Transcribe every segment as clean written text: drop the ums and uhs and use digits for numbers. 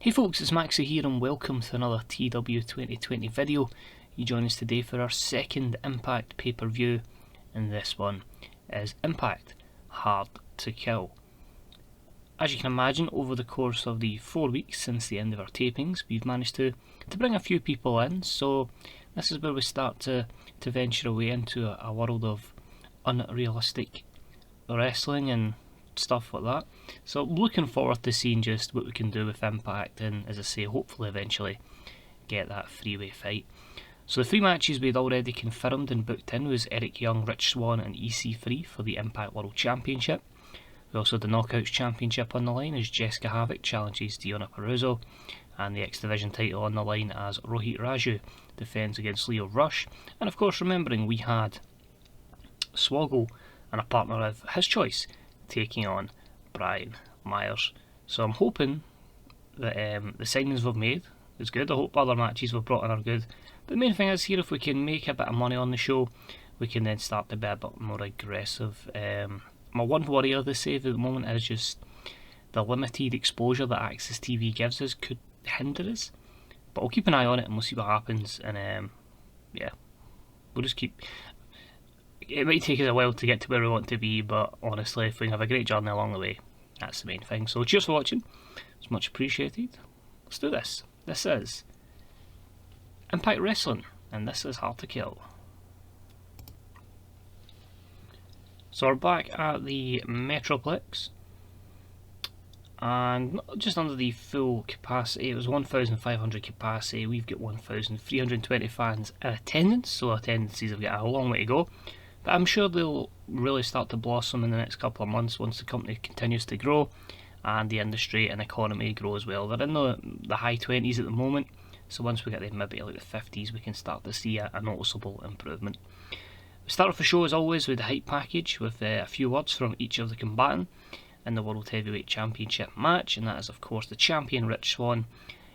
Hey folks, it's Maxie here and welcome to another TEW2020 video. You join us today for our second Impact pay-per-view, and this one is Impact Hard to Kill. As you can imagine, over the course of the 4 weeks since the end of our tapings, we've managed to bring a few people in, so this is where we start to venture away into a world of unrealistic wrestling and stuff like that. So looking forward to seeing just what we can do with Impact, and as I say, hopefully eventually get that three-way fight. So the three matches we'd already confirmed and booked in was Eric Young, Rich Swann and EC3 for the Impact World Championship. We also had the Knockouts Championship on the line as Jessica Havok challenges Deonna Purrazzo, and the X Division title on the line as Rohit Raju defends against Leo Rush. And of course, remembering we had Swoggle and a partner of his choice taking on Brian Myers. So I'm hoping that the signings we've made is good. I hope other matches we've brought in are good. But the main thing is here, if we can make a bit of money on the show, we can then start to be a bit more aggressive. My one worry of the save at the moment is just the limited exposure that Access TV gives us could hinder us. But I'll keep an eye on it and we'll see what happens. And yeah, we'll just keep. It might take us a while to get to where we want to be, but honestly, if we can have a great journey along the way, that's the main thing. So cheers for watching, it's much appreciated. Let's do this. This is Impact Wrestling, and this is Hard to Kill. So we're back at the Metroplex, and just under the full capacity. It was 1,500 capacity. We've got 1,320 fans in attendance, so attendances have got a long way to go. But I'm sure they'll really start to blossom in the next couple of months once the company continues to grow and the industry and economy grow as well. They're in the high 20s at the moment, so once we get there maybe like the 50s, we can start to see a noticeable improvement. We start off the show as always with the hype package with a few words from each of the combatants in the World Heavyweight Championship match, and that is of course the champion Rich Swann,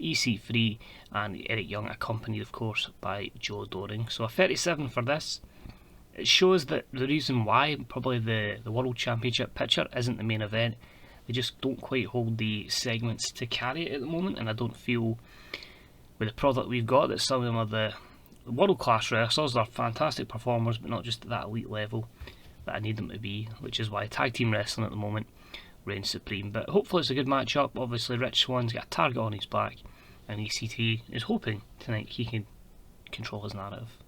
EC3 and Eric Young, accompanied of course by Joe Doring. So a 37 for this. It shows that the reason why probably the World Championship picture isn't the main event. They just don't quite hold the segments to carry it at the moment, and I don't feel with the product we've got that some of them are the world class wrestlers. They're fantastic performers, but not just at that elite level that I need them to be, which is why tag team wrestling at the moment reigns supreme. But hopefully it's a good matchup. Obviously Rich Swann's got a target on his back, and ECT is hoping tonight he can control his narrative.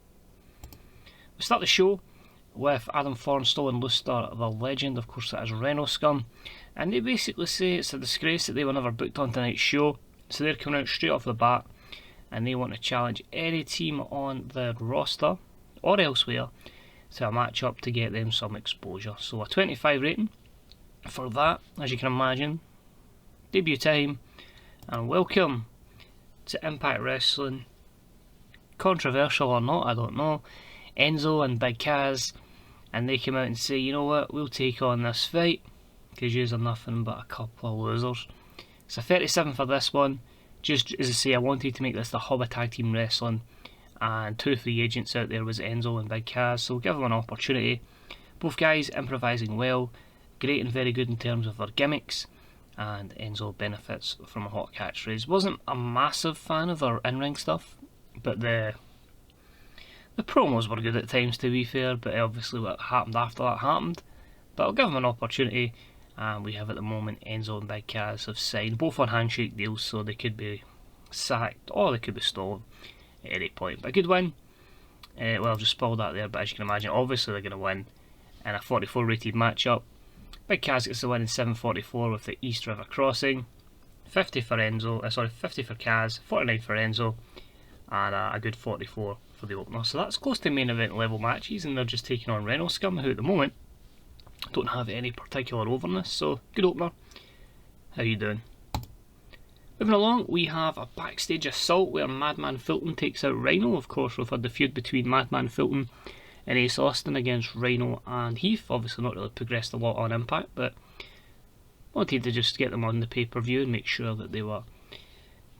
We start the show with Adam Fornstall and Luster the Legend. Of course that is Reno Scum, and they basically say it's a disgrace that they were never booked on tonight's show, so they're coming out straight off the bat and they want to challenge any team on the roster or elsewhere to a match up to get them some exposure. So a 25 rating for that, as you can imagine. Debut time, and welcome to Impact Wrestling. Controversial or not, I don't know. Enzo and Big Kaz, and they come out and say, you know what, we'll take on this fight because yous are nothing but a couple of losers. It's a 37 for this one. Just as I say, I wanted to make this the hub of tag team wrestling, and 2 free agents out there was Enzo and Big Kaz, so give them an opportunity. Both guys improvising well, great and very good in terms of their gimmicks, and Enzo benefits from a hot catchphrase. Wasn't a massive fan of their in-ring stuff, but the promos were good at times, to be fair, but obviously what happened after that happened. But I'll give them an opportunity, and we have at the moment Enzo and Big Kaz have signed, both on handshake deals, so they could be sacked or they could be stolen at any point. But a good win. Well, I've just spoiled that there, but as you can imagine, obviously they're going to win in a 44 rated matchup. Big Kaz gets the win in 7:44 with the East River Crossing. 50 for Enzo, 50 for Kaz, 49 for Enzo, and a good 44 for the opener. So that's close to main event level matches, and they're just taking on Reno Scum, who at the moment don't have any particular overness. So good opener. How you doing? Moving along, we have a backstage assault where Madman Fulton takes out Rhino. Of course, we've had the feud between Madman Fulton and Ace Austin against Rhino and Heath. Obviously not really progressed a lot on Impact, but wanted to just get them on the pay-per-view and make sure that they were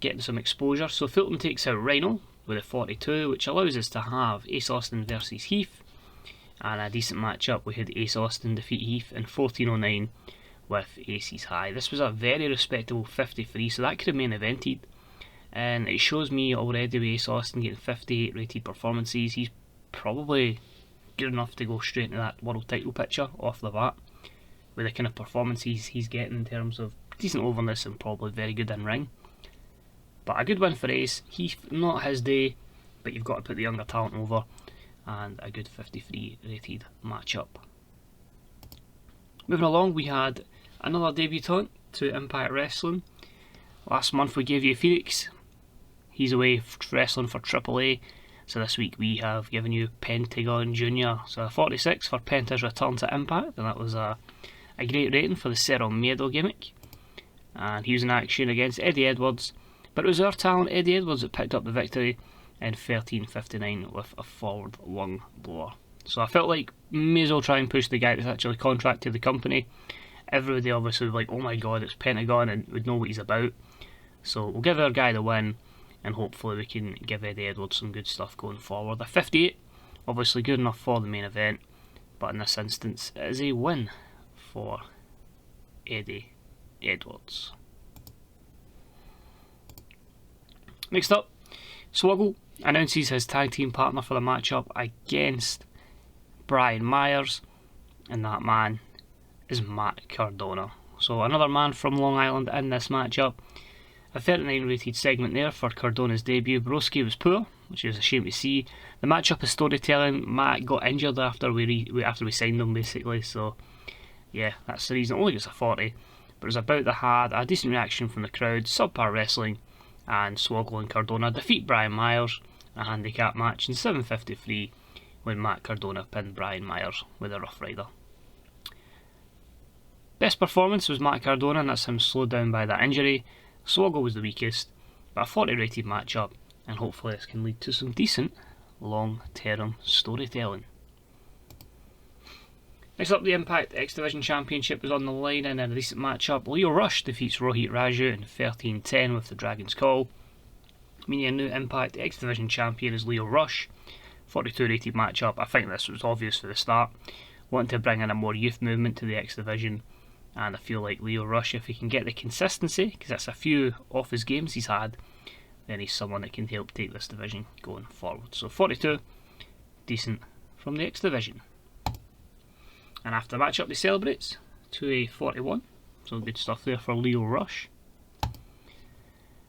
getting some exposure. So Fulton takes out Rhino with a 42, which allows us to have Ace Austin versus Heath, and a decent matchup. We had Ace Austin defeat Heath in 14:09 with aces high. This was a very respectable 53, so that could have main evented. And it shows me already with Ace Austin getting 58 rated performances, he's probably good enough to go straight into that world title picture off the bat, with the kind of performances he's getting in terms of decent overness and probably very good in ring. But a good win for Ace. He's not his day, but you've got to put the younger talent over, and a good 53 rated matchup. Moving along, we had another debutant to Impact Wrestling. Last month we gave you Phoenix. He's away wrestling for AAA. So this week we have given you Pentagon Jr. So a 46 for Penta's return to Impact, and that was a great rating for the Cerro Miedo gimmick. And he was in action against Eddie Edwards, but it was our talent Eddie Edwards that picked up the victory in 13:59 with a forward lung blower. So I felt like may as well try and push the guy that's actually contracted the company. Everybody obviously was like, oh my god, it's Pentagon, and would know what he's about. So we'll give our guy the win, and hopefully we can give Eddie Edwards some good stuff going forward. A 58, obviously good enough for the main event, but in this instance it is a win for Eddie Edwards. Next up, Swoggle announces his tag team partner for the matchup against Brian Myers, and that man is Matt Cardona. So another man from Long Island in this matchup. A 39 rated segment there for Cardona's debut. Broski was poor, which is a shame to see. The matchup is storytelling. Matt got injured after we signed him, basically, so yeah, that's the reason. It only gets a 40, but it was about the had a decent reaction from the crowd, subpar wrestling, and Swoggle and Cardona defeat Brian Myers, a handicap match in 7:53 when Matt Cardona pinned Brian Myers with a Rough Rider. Best performance was Matt Cardona, and that's him slowed down by that injury. Swoggle was the weakest, but a 40 rated matchup, and hopefully this can lead to some decent long-term storytelling. Next up, the Impact X Division Championship was on the line in a recent matchup. Leo Rush defeats Rohit Raju in 13:10 with the Dragon's Call, meaning a new Impact X Division champion is Leo Rush. 42 rated matchup. I think this was obvious for the start. Wanting to bring in a more youth movement to the X Division, and I feel like Leo Rush, if he can get the consistency, because that's a few off his games he's had, then he's someone that can help take this division going forward. So 42, decent from the X Division. And after the matchup, they celebrate to a 41, so good stuff there for Leo Rush.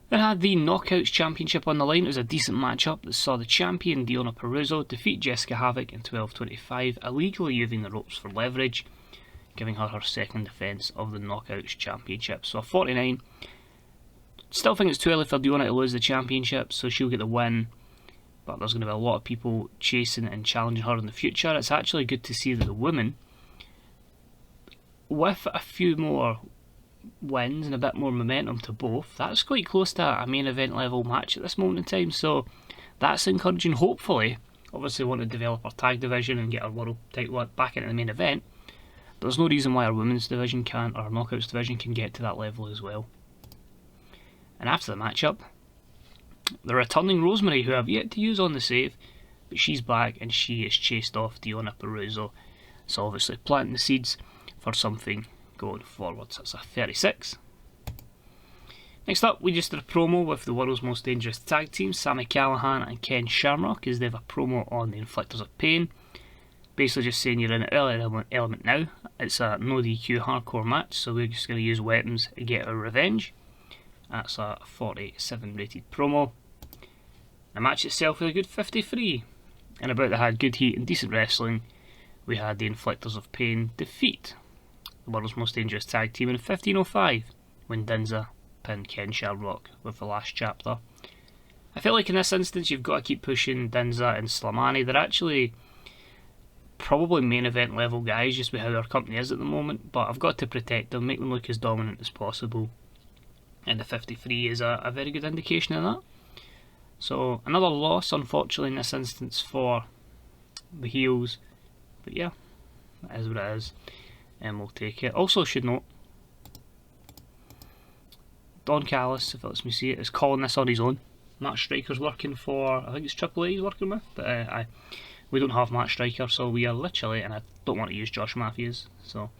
Then had the Knockouts Championship on the line. It was a decent matchup that saw the champion Deonna Purrazzo defeat Jessica Havok in 12:25, illegally using the ropes for leverage, giving her her second defence of the Knockouts Championship. So a 49. Still think it's too early for Deonna to lose the championship, so she'll get the win, but there's going to be a lot of people chasing and challenging her in the future. It's actually good to see that the women, with a few more wins and a bit more momentum to both, that's quite close to a main event level match at this moment in time, so that's encouraging. Hopefully, obviously want to develop our tag division and get our world title back into the main event, but there's no reason why our women's division can't, or our knockouts division can get to that level as well. And after the matchup, the returning Rosemary, who I've yet to use on the save, but she's back and she has chased off Deonna Purrazzo, so obviously planting the seeds for something going forward. So that's a 36. Next up, we just did a promo with the world's most dangerous tag team, Sami Callihan and Ken Shamrock, as they have a promo on the Inflictors of Pain. Basically just saying you're in an early element now. It's a no DQ hardcore match, so we're just going to use weapons to get our revenge. That's a 47 rated promo. The match itself was a good 53, and about that had good heat and decent wrestling. We had the Inflictors of Pain defeat the world's most dangerous tag team in 15:05 when Dinza pinned Ken Shamrock with the last chapter. I feel like in this instance you've got to keep pushing Dinza and Slamani. They're actually probably main event level guys just with how our company is at the moment, but I've got to protect them, make them look as dominant as possible, and the 53 is a very good indication of that. So another loss unfortunately in this instance for the heels, but yeah, that is what it is, and we'll take it. Also should note, Don Callis, if it lets me see it, is calling this on his own. Matt Striker's working for, I think it's AAA he's working with, but we don't have Matt Striker, so we are literally, and I don't want to use Josh Matthews, so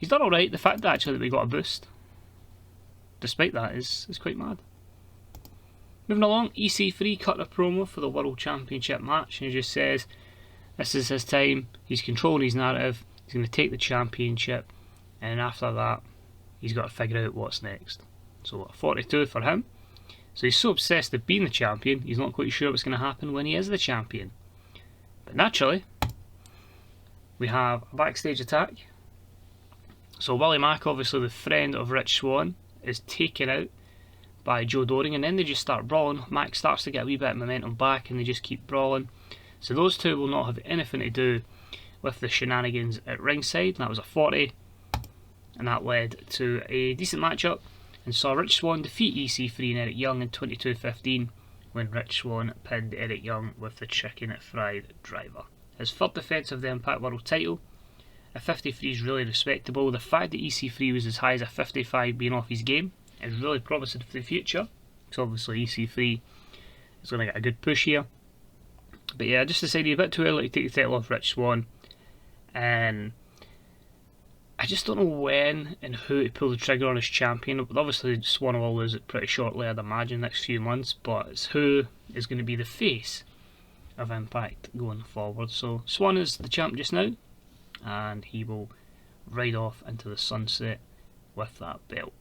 he's done alright. The fact that actually that we got a boost, despite that, is quite mad. Moving along, EC3 cut a promo for the World Championship match, and he just says this is his time, he's controlling his narrative, he's going to take the championship, and after that he's got to figure out what's next. So 42 for him. So he's so obsessed with being the champion, he's not quite sure what's going to happen when he is the champion. But naturally, we have a backstage attack. So Willie Mack, obviously the friend of Rich Swann, is taken out by Joe Doring, and then they just start brawling. Mack starts to get a wee bit of momentum back, and they just keep brawling. So those two will not have anything to do with the shenanigans at ringside. That was a 40, and that led to a decent matchup, and saw Rich Swann defeat EC3 and Eric Young in 22:15 when Rich Swann pinned Eric Young with the chicken fried driver. His third defence of the Impact World title. A 53 is really respectable. The fact that EC3 was as high as a 55 being off his game is really promising for the future, because obviously EC3 is going to get a good push here. But yeah, I just decided a bit too early to take the title off Rich Swann, and I just don't know when and who to pull the trigger on as champion. But obviously Swann will lose it pretty shortly, I'd imagine, next few months, but it's who is going to be the face of Impact going forward. So Swann is the champ just now, and he will ride off into the sunset with that belt.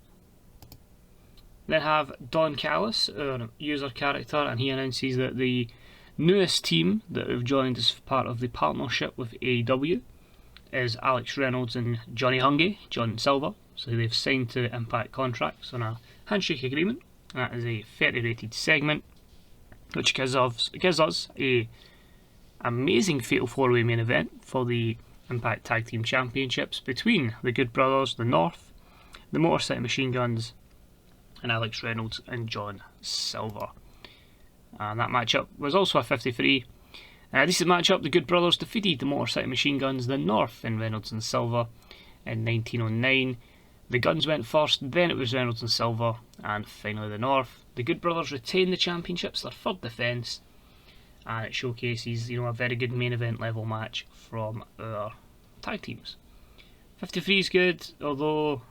Then have Don Callis, our user character, and he announces that the newest team that have joined as part of the partnership with AEW is Alex Reynolds and Johnny Hungee, John Silver. So they've signed to Impact contracts on a handshake agreement. That is a 30 rated segment, which gives us a amazing Fatal 4-Way main event for the Impact Tag Team Championships between the Good Brothers, the North, the Motor City Machine Guns, and Alex Reynolds and John Silver. And that matchup was also a 53. This is a matchup. The Good Brothers defeated the Motor City Machine Guns, the North, in Reynolds and Silver in 1909. The Guns went first, then it was Reynolds and Silver, and finally the North. The Good Brothers retain the championships, their third defence, and it showcases, a very good main event level match from our tag teams. 53 is good, although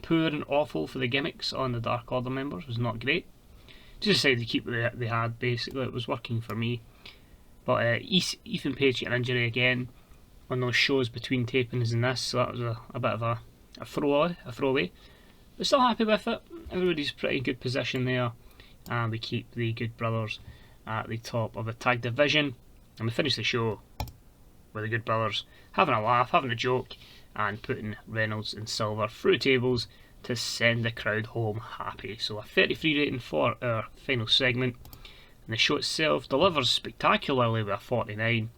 poor and awful for the gimmicks on the Dark Order members was not great. Just decided to keep what they had, basically. It was working for me. But Ethan Page got an injury again on those shows between tapings and this, so that was a bit of a throwaway. But still happy with it. Everybody's pretty good position there, and we keep the Good Brothers at the top of the tag division. And we finish the show with the Good Brothers having a laugh, having a joke, and putting Reynolds and Silver through tables to send the crowd home happy. So a 33 rating for our final segment. And the show itself delivers spectacularly with a 49,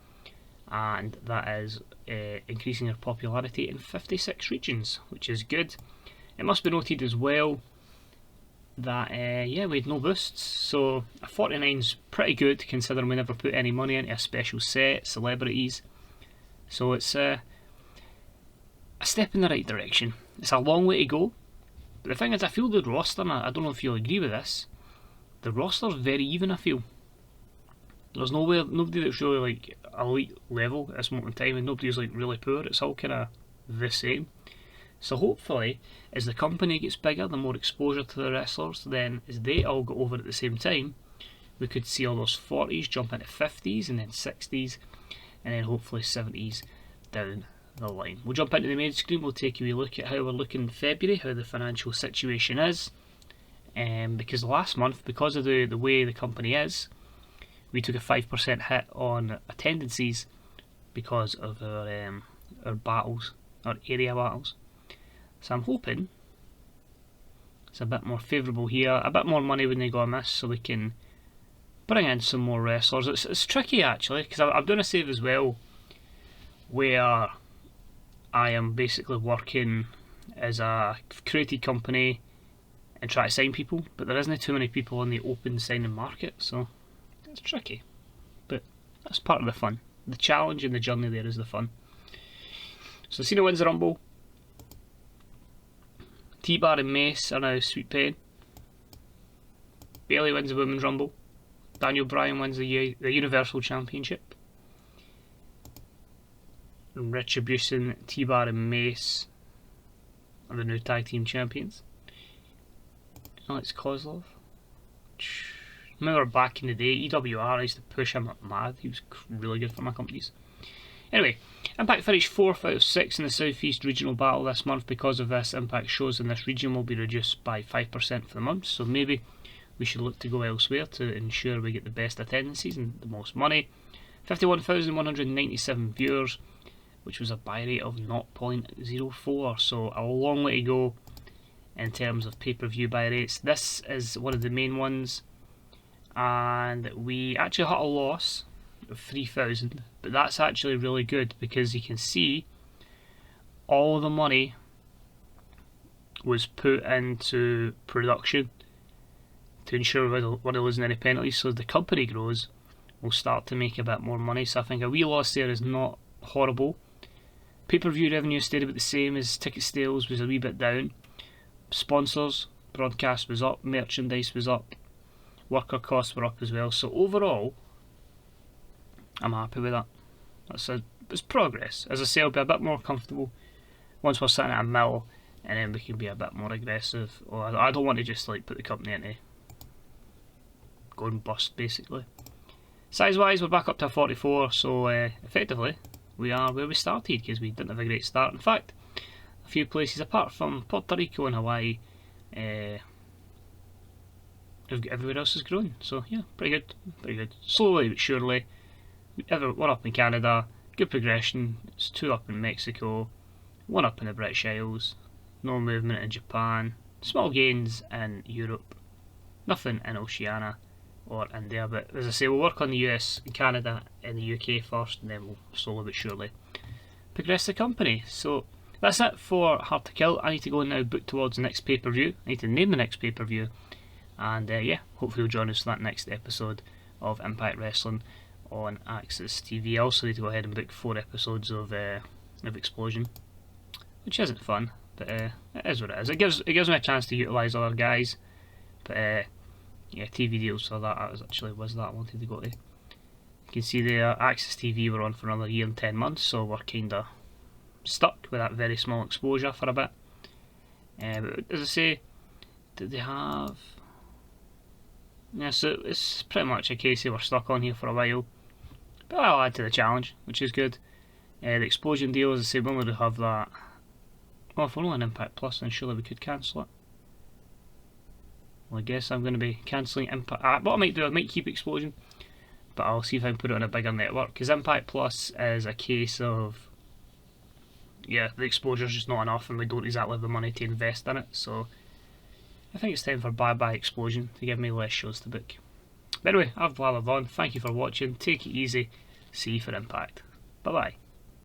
and that is increasing our popularity in 56 regions, which is good. It must be noted as well that we had no boosts, so a 49 is pretty good considering we never put any money into a special set, celebrities. So it's a step in the right direction. It's a long way to go, but the thing is, I feel the roster, and I don't know if you'll agree with this, the roster's very even, I feel. There's nobody that's really like elite level at this moment in time, and nobody's like really poor. It's all kind of the same. So hopefully, as the company gets bigger, the more exposure to the wrestlers, then as they all go over at the same time, we could see all those 40s jump into 50s, and then 60s, and then hopefully 70s down the line. We'll jump into the main screen, we'll take a wee look at how we're looking in February, how the financial situation is. Because last month, because of the way the company is, we took a 5% hit on attendances because of our battles, our area battles. So I'm hoping it's a bit more favourable here, a bit more money when they go amiss, so we can bring in some more wrestlers. It's tricky actually, because I'm doing a save as well where I am basically working as a creative company and try to sign people, but there isn't too many people on the open signing market, so it's tricky. But that's part of the fun. The challenge and the journey there is the fun. So Cena wins the Rumble. T-Bar and Mace are now Sweet Pain. Bayley wins the Women's Rumble. Daniel Bryan wins the Universal Championship. Retribution, T-Bar and Mace are the new tag team champions. Alex Kozlov. Remember back in the day, EWR, I used to push him up mad. He was really good for my companies. Anyway, Impact finished 4th out of 6 in the Southeast Regional Battle this month. Because of this, Impact shows in this region will be reduced by 5% for the month, so maybe we should look to go elsewhere to ensure we get the best attendances and the most money. 51,197 viewers, which was a buy rate of 0.04, so a long way to go in terms of pay-per-view buy rates. This is one of the main ones, and we actually had a loss of 3,000, but that's actually really good because you can see all the money was put into production to ensure we're not losing any penalties. So as the company grows, we'll start to make a bit more money. So I think a wee loss there is not horrible. Pay-per-view revenue stayed about the same, as ticket sales was a wee bit down. Sponsors, broadcast was up, merchandise was up, worker costs were up as well. So overall, I'm happy with that. It's progress. As I say, I'll be a bit more comfortable once we're sitting at a mill, and then we can be a bit more aggressive. Or I don't want to just like put the company into going bust, basically. Size wise, we're back up to 44, so effectively we are where we started, because we didn't have a great start. In fact, a few places apart from Puerto Rico and Hawaii, everywhere else is growing. So yeah, pretty good. Slowly but surely, we're up in Canada, good progression. It's 2 up in Mexico, 1 up in the British Isles, no movement in Japan, small gains in Europe, nothing in Oceania or India. But as I say, we'll work on the US, Canada and the UK first, and then we'll slowly but surely progress the company. So that's it for Hard to Kill. I need to go and now book towards the next pay-per-view. I need to name the next pay-per-view, and yeah, hopefully you'll join us for that next episode of Impact Wrestling on Access TV. I also need to go ahead and book 4 episodes of Explosion, which isn't fun, but it is what it is. It gives me a chance to utilise other guys, but yeah, TV deals for that was that I wanted to go to. You can see there, Access TV we're on for another year and 10 months, so we're kinda stuck with that very small exposure for a bit. But as I say, did they have... Yeah, so it's pretty much a case of we're stuck on here for a while, but I'll add to the challenge, which is good. The Explosion deal, as I say, we only have that. Well, if we're only on Impact Plus, then surely we could cancel it. Well, I guess I'm going to be cancelling Impact. What I might do, I might keep Explosion, but I'll see if I can put it on a bigger network, because Impact Plus is a case of, yeah, the exposure's just not enough and we don't exactly have the money to invest in it. So I think it's time for bye-bye Explosion to give me less shows to book. But anyway, I've blathered on. Thank you for watching. Take it easy. See you for Impact. Bye-bye.